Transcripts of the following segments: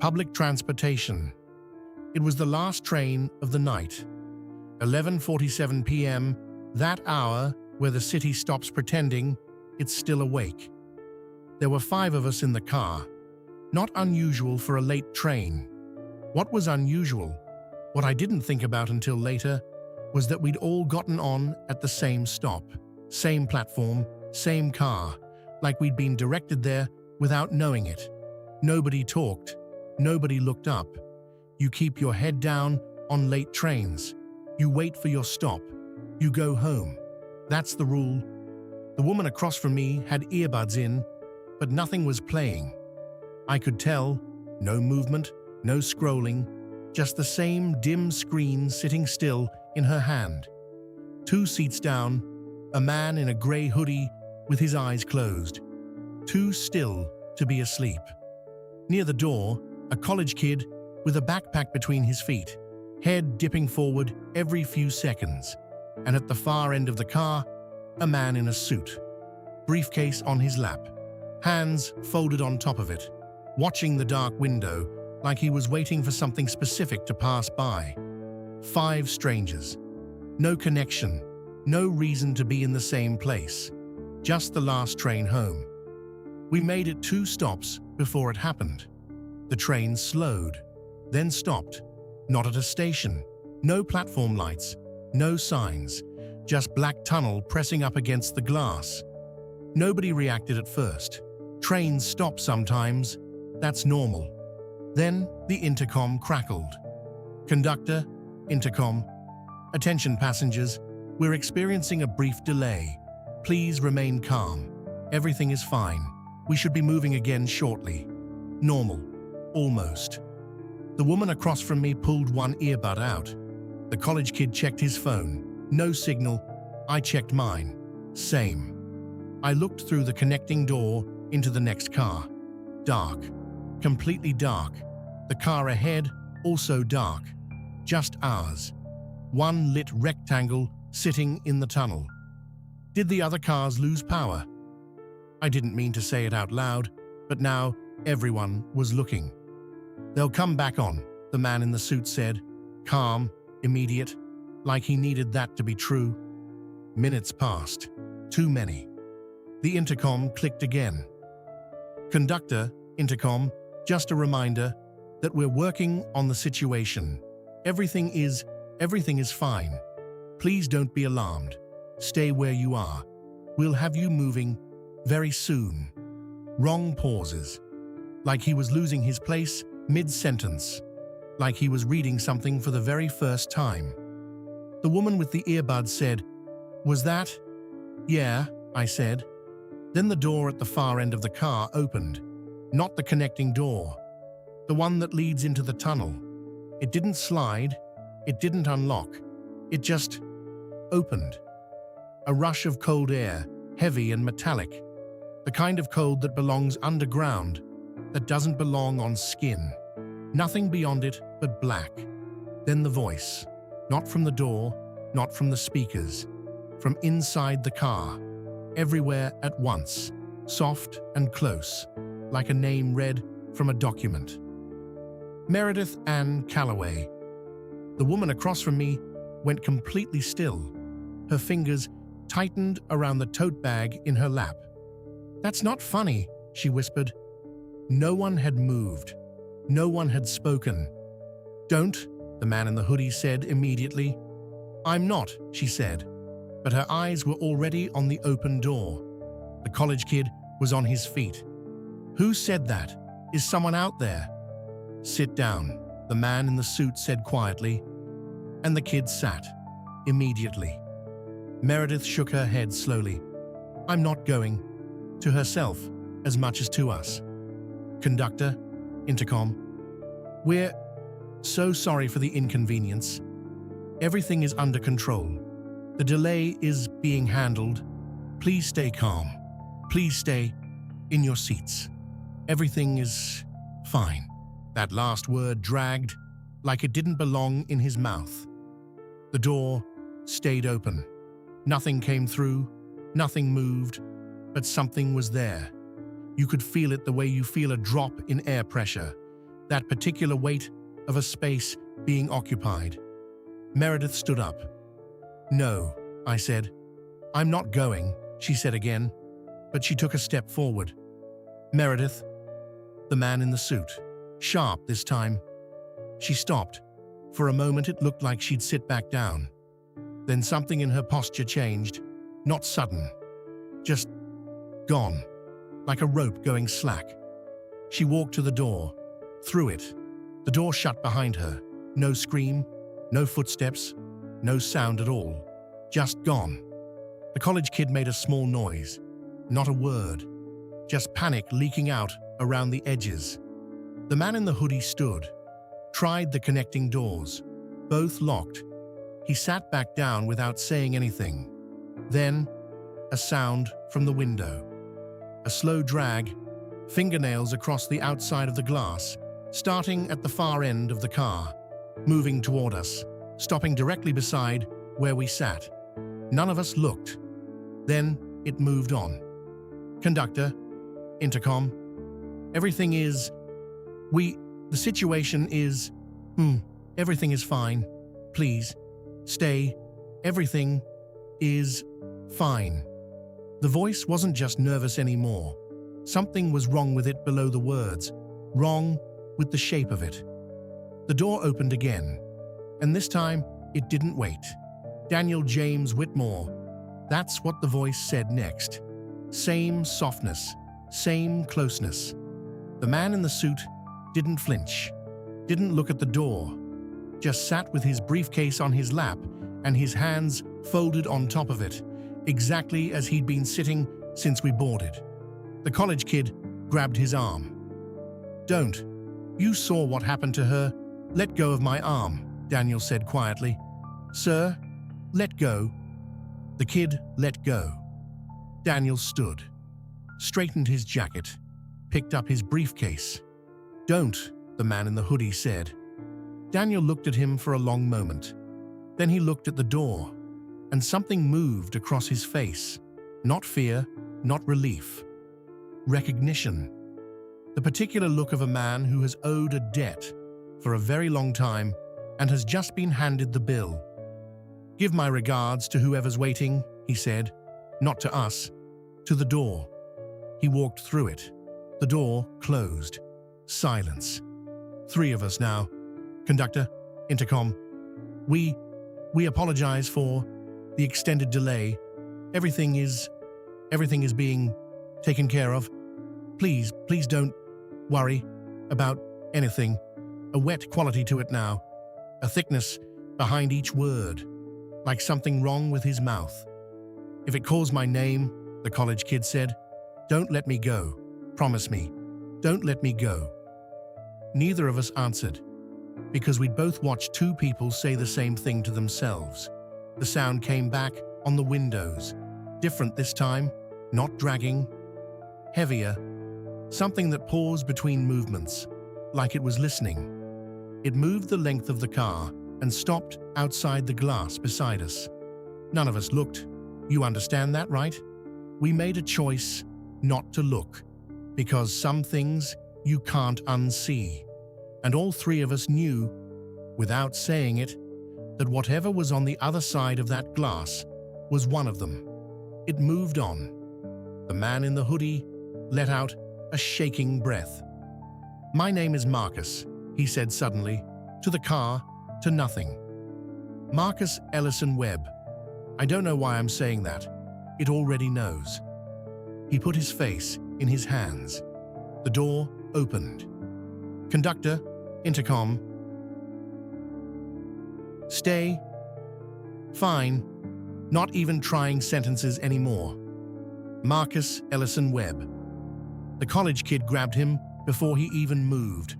Public transportation. It was the last train of the night. 11:47 p.m., that hour where the city stops pretending it's still awake. There were 5 of us in the car. Not unusual for a late train. What was unusual, what I didn't think about until later, was that we'd all gotten on at the same stop, same platform, same car, like we'd been directed there without knowing it. Nobody talked. Nobody looked up. You keep your head down on late trains. You wait for your stop. You go home. That's the rule. The woman across from me had earbuds in, but nothing was playing. I could tell, no movement, no scrolling, just the same dim screen sitting still in her hand. 2 seats down, a man in a grey hoodie with his eyes closed, too still to be asleep. Near the door, a college kid with a backpack between his feet, head dipping forward every few seconds. And at the far end of the car, a man in a suit, briefcase on his lap, hands folded on top of it, watching the dark window like he was waiting for something specific to pass by. 5 strangers. No connection, no reason to be in the same place. Just the last train home. We made it 2 stops before it happened. The train slowed, then stopped. Not at a station, no platform lights, no signs, just black tunnel pressing up against the glass. Nobody reacted at first. Trains stop sometimes, that's normal. Then the intercom crackled. Conductor, intercom. Attention passengers, we're experiencing a brief delay. Please remain calm. Everything is fine. We should be moving again shortly. Normal. Almost. The woman across from me pulled one earbud out. The college kid checked his phone. No signal. I checked mine. Same. I looked through the connecting door into the next car. Dark. Completely dark. The car ahead, also dark. Just ours. One lit rectangle sitting in the tunnel. Did the other cars lose power? I didn't mean to say it out loud, but now everyone was looking. They'll come back on, the man in the suit said, calm, immediate, like he needed that to be true. Minutes passed. Too many. The intercom clicked again. Conductor, intercom, just a reminder that we're working on the situation. Everything is fine. Please don't be alarmed. Stay where you are. We'll have you moving very soon. Wrong pauses. Like he was losing his place mid-sentence. Like he was reading something for the very first time. The woman with the earbuds said, "Was that?" "Yeah," I said. Then the door at the far end of the car opened. Not the connecting door. The one that leads into the tunnel. It didn't slide. It didn't unlock. It just opened. A rush of cold air, heavy and metallic. The kind of cold that belongs underground, that doesn't belong on skin. Nothing beyond it but black. Then the voice. Not from the door, not from the speakers. From inside the car. Everywhere at once. Soft and close. Like a name read from a document. Meredith Ann Calloway. The woman across from me went completely still. Her fingers tightened around the tote bag in her lap. "That's not funny," she whispered. No one had moved. No one had spoken. "Don't," the man in the hoodie said immediately. "I'm not," she said. But her eyes were already on the open door. The college kid was on his feet. "Who said that? Is someone out there?" "Sit down," the man in the suit said quietly. And the kid sat. Immediately. Meredith shook her head slowly. "I'm not going." To herself, as much as to us. Conductor, intercom. "We're so sorry for the inconvenience. Everything is under control. The delay is being handled. Please stay calm. Please stay in your seats. Everything is fine." That last word dragged, like it didn't belong in his mouth. The door stayed open. Nothing came through, nothing moved, but something was there. You could feel it the way you feel a drop in air pressure. that particular weight of a space being occupied. Meredith stood up. "No," I said. "I'm not going," she said again, but she took a step forward. "Meredith," the man in the suit, sharp this time. She stopped. For a moment it looked like she'd sit back down. Then something in her posture changed, not sudden, just gone, like a rope going slack. She walked to the door, through it. The door shut behind her. No scream, no footsteps, no sound at all. Just gone. The college kid made a small noise. Not a word. Just panic leaking out around the edges. The man in the hoodie stood, tried the connecting doors. Both locked. He sat back down without saying anything. Then, a sound from the window. A slow drag, fingernails across the outside of the glass, starting at the far end of the car, moving toward us, stopping directly beside where we sat. None of us looked. Then it moved on. "Conductor, intercom. Everything is... The situation is... Everything is fine. Please, stay. Everything is fine." The voice wasn't just nervous anymore. Something was wrong with it below the words. Wrong with the shape of it. The door opened again. And this time, it didn't wait. "Daniel James Whitmore." That's what the voice said next. Same softness, same closeness. The man in the suit didn't flinch, didn't look at the door, just sat with his briefcase on his lap and his hands folded on top of it, exactly as he'd been sitting since we boarded. The college kid grabbed his arm. "Don't. You saw what happened to her. Let go of my arm," Daniel said quietly. "Sir, let go." The kid let go. Daniel stood, straightened his jacket, picked up his briefcase. "Don't," the man in the hoodie said. Daniel looked at him for a long moment. Then he looked at the door, and something moved across his face. Not fear, not relief. Recognition. The particular look of a man who has owed a debt for a very long time and has just been handed the bill. "Give my regards to whoever's waiting," he said. Not to us, to the door. He walked through it. The door closed. Silence. 3 of us now. "Conductor, intercom. We apologize for the extended delay. Everything is being taken care of. Please don't worry about anything." A wet quality to it now. A thickness behind each word, like something wrong with his mouth. "If it calls my name," the college kid said, "don't let me go. Promise me. Don't let me go." Neither of us answered, because we'd both watched 2 people say the same thing to themselves. The sound came back on the windows. Different this time, not dragging. Heavier. Something that paused between movements, like it was listening. It moved the length of the car and stopped outside the glass beside us. None of us looked. You understand that, right? We made a choice not to look, because some things you can't unsee. And all 3 of us knew, without saying it, that whatever was on the other side of that glass was one of them. It moved on. The man in the hoodie let out a shaking breath. "My name is Marcus," he said suddenly, to the car, to nothing. "Marcus Ellison Webb. I don't know why I'm saying that. It already knows." He put his face in his hands. The door opened. "Conductor, intercom. Stay. Fine. Not even trying sentences anymore. Marcus Ellison Webb." The college kid grabbed him before he even moved,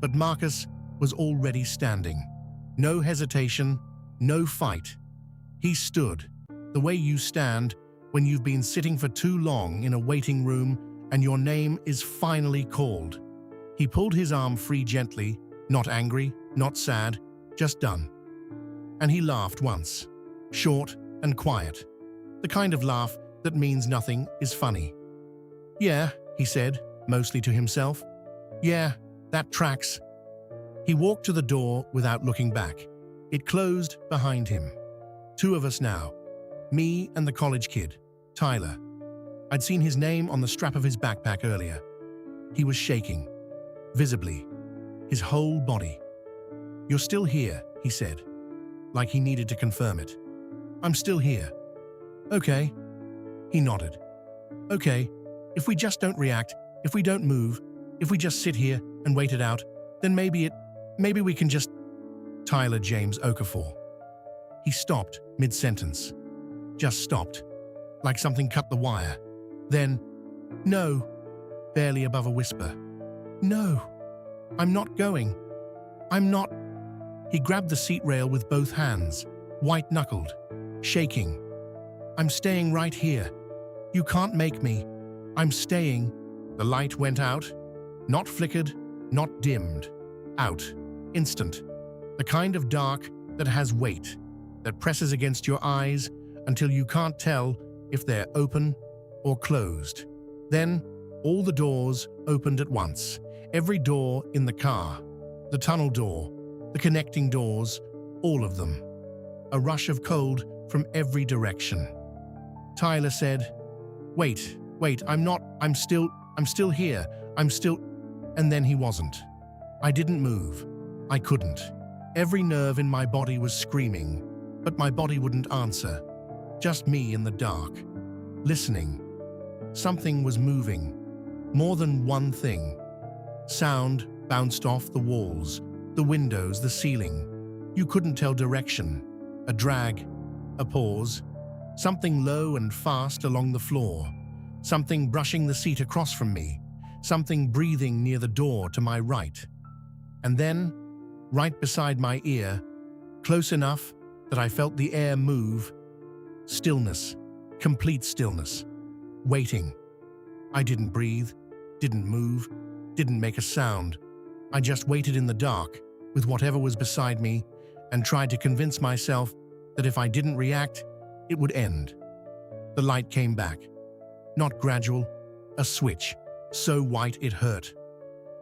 but Marcus was already standing. No hesitation, no fight. He stood, the way you stand when you've been sitting for too long in a waiting room and your name is finally called. He pulled his arm free gently, not angry, not sad, just done. And he laughed once, short and quiet, the kind of laugh that means nothing is funny. "Yeah," he said, mostly to himself. "Yeah, that tracks. He walked to the door without looking back. It closed behind him. Two of us now. Me and the college kid, Tyler. I'd seen his name on the strap of his backpack earlier. He was shaking, visibly, his whole body. "You're still here," he said, like he needed to confirm it. "I'm still here." "Okay." He nodded. "Okay, if we just don't react, if we don't move, if we just sit here and wait it out, then maybe we can just—" Tyler James Okafor. He stopped mid-sentence. Just stopped, like something cut the wire. Then, "No," barely above a whisper. "No, I'm not going. I'm not—" He grabbed the seat rail with both hands, white-knuckled, shaking. "I'm staying right here. You can't make me. I'm staying." The light went out, not flickered, not dimmed. Out. Instant. The kind of dark that has weight, that presses against your eyes until you can't tell if they're open or closed. Then, all the doors opened at once. Every door in the car, the tunnel door, the connecting doors, all of them. A rush of cold from every direction. Tyler said, Wait, I'm still here, And then he wasn't. I didn't move. I couldn't. Every nerve in my body was screaming, but my body wouldn't answer. Just me in the dark, listening. Something was moving. More than one thing. Sound bounced off the walls, the windows, the ceiling. You couldn't tell direction. A drag, a pause. Something low and fast along the floor. Something brushing the seat across from me. Something breathing near the door to my right. And then, right beside my ear, close enough that I felt the air move, stillness, complete stillness, waiting. I didn't breathe, didn't move, didn't make a sound. I just waited in the dark with whatever was beside me and tried to convince myself that if I didn't react, it would end. The light came back. Not gradual, a switch, so white it hurt.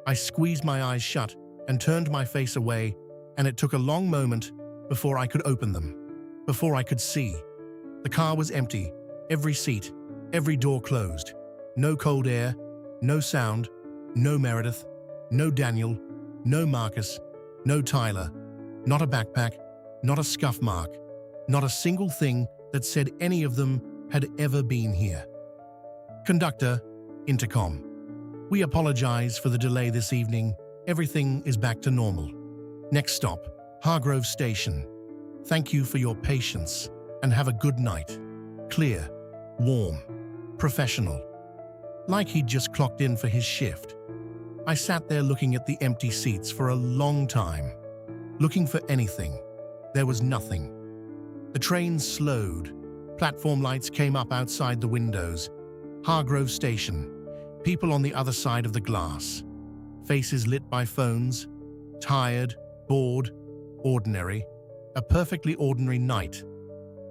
I squeezed my eyes shut and turned my face away, and it took a long moment before I could open them, before I could see. The car was empty, every seat, every door closed. No cold air, no sound, no Meredith, no Daniel, no Marcus, no Tyler, not a backpack, not a scuff mark, not a single thing that said any of them had ever been here. Conductor, intercom. We apologize for the delay this evening. Everything is back to normal. Next stop, Hargrove Station. Thank you for your patience and have a good night. Clear, warm, professional. Like he'd just clocked in for his shift. I sat there looking at the empty seats for a long time, looking for anything. There was nothing. The train slowed. Platform lights came up outside the windows. Hargrove Station. People on the other side of the glass. Faces lit by phones. Tired, bored, ordinary. A perfectly ordinary night.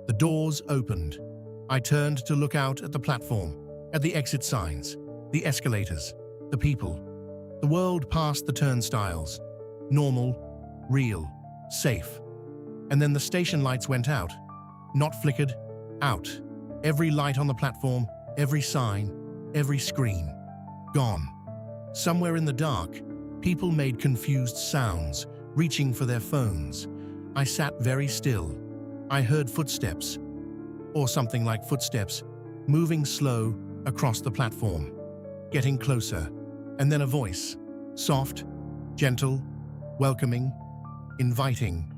The doors opened. I turned to look out at the platform, at the exit signs, the escalators, the people. The world past the turnstiles. Normal, real, safe. And then the station lights went out. Not flickered, out. Every light on the platform, every sign, every screen. Gone. Somewhere in the dark, people made confused sounds, reaching for their phones. I sat very still. I heard footsteps, or something like footsteps, moving slow across the platform, getting closer, and then a voice, soft, gentle, welcoming, inviting.